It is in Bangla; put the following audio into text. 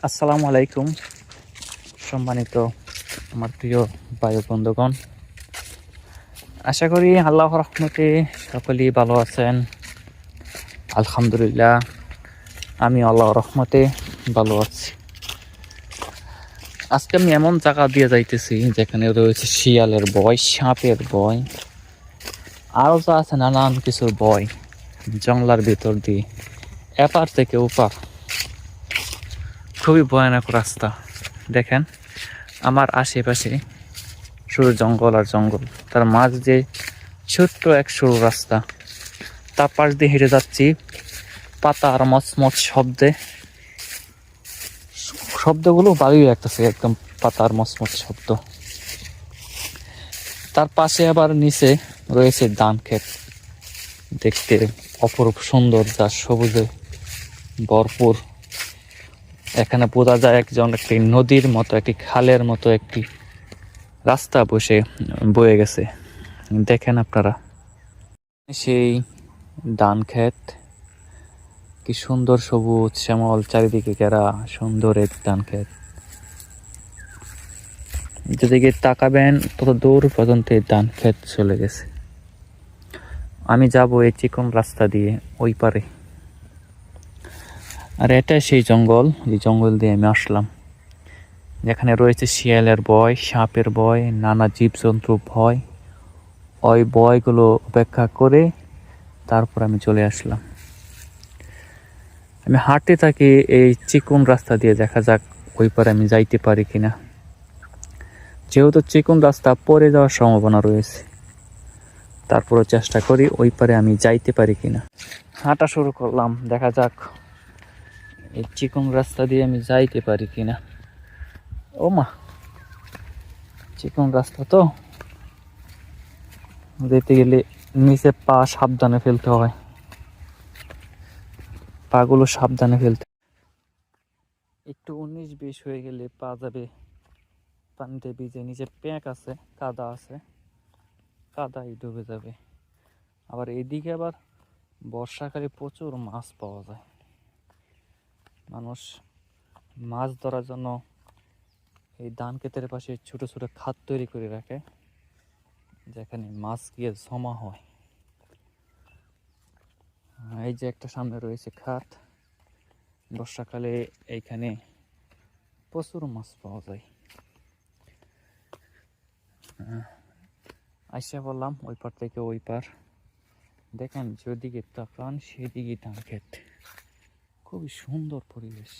আসসালামু আলাইকুম, সম্মানিত আমার প্রিয় ভাই বন্ধুগণ। আশা করি আল্লাহর রহমতে সকলেই ভালো আছেন। আলহামদুলিল্লাহ, আমি আল্লাহর রহমতে ভালো আছি। আজকে আমি এমন জায়গা দিয়ে যাইতেছি যেখানে রয়েছে শিয়ালের ভয়, সাপের ভয়, আরও যা আছে নানান কিছুর ভয়। জঙ্গলার ভিতর দিয়ে এপার থেকে ওপার, খুবই ভয়ানক রাস্তা। দেখেন আমার আশেপাশে শুধু জঙ্গল আর জঙ্গল, তার মাঝ দিয়ে ছোট্ট এক সরু রাস্তা, তার পাশ দিয়ে হেঁটে যাচ্ছি। পাতা আর মচমচ শব্দগুলো ভালোই লাগতেছে, একদম পাতার মচমচ শব্দ। তার পাশে আবার নিচে রয়েছে ধান ক্ষেত, দেখতে অপরূপ সুন্দর, যা সবুজে ভরপুর। এখানে বোঝা যায় একটি নদীর মতো, একটি খালের মতো একটি রাস্তা বয়ে গেছে। দেখেন আপনারা সেই ধান ক্ষেত, কি সুন্দর সবুজ শ্যামল, চারিদিকে ঘেরা সুন্দর এক ধান ক্ষেত। যেদিকে তাকাবেন তত দূর পর্যন্ত এই ধান ক্ষেত চলে গেছে। আমি যাব এই চিকন রাস্তা দিয়ে ওই পারে, আর এটা সেই জঙ্গল, এই জঙ্গল দিয়ে আমি আসলাম, যেখানে রয়েছে শিয়ালের ভয়, সাপের ভয়, নানা জীবজন্তুর ভয়। ওই ভয়গুলো উপেক্ষা করে তারপর আমি চলে আসলাম। আমি হাঁটতে থাকি এই চিকন রাস্তা দিয়ে, দেখা যাক ওই পারে আমি যাইতে পারি কিনা। যেহেতু চিকন রাস্তা, পড়ে যাওয়ার সম্ভাবনা রয়েছে, তারপরে চেষ্টা করি ওই পারে আমি যাইতে পারি কিনা। হাঁটা শুরু করলাম, দেখা যাক এই চিকন রাস্তা দিয়ে আমি যাইতে পারি কিনা। ও মা, চিকন রাস্তা তো, যেতে গেলে নিচে পা সাবধানে ফেলতে হয়, পাগুলো সাবধানে ফেলতে। একটু 19-20 হয়ে গেলে পা যাবে পানিতে ভিজে, নিচে প্যাঁক আছে, কাদা আছে, কাদাই ডুবে যাবে। আবার এইদিকে আবার বর্ষাকালে প্রচুর মাছ পাওয়া যায়। মানুষ মাছ ধরার জন্য এই ধান ক্ষেতের পাশে ছোট ছোট খাত তৈরি করে রাখে, যেখানে মাছ গিয়ে জমা হয়। এই যে একটা সামনে রয়েছে খাত, বর্ষাকালে এইখানে প্রচুর মাছ পাওয়া যায়। আইসা বললাম ওই পার থেকে ওই পার, দেখেন যেদিকে তাকান সেদিকে ধান ক্ষেত, খুবই সুন্দর পরিবেশ।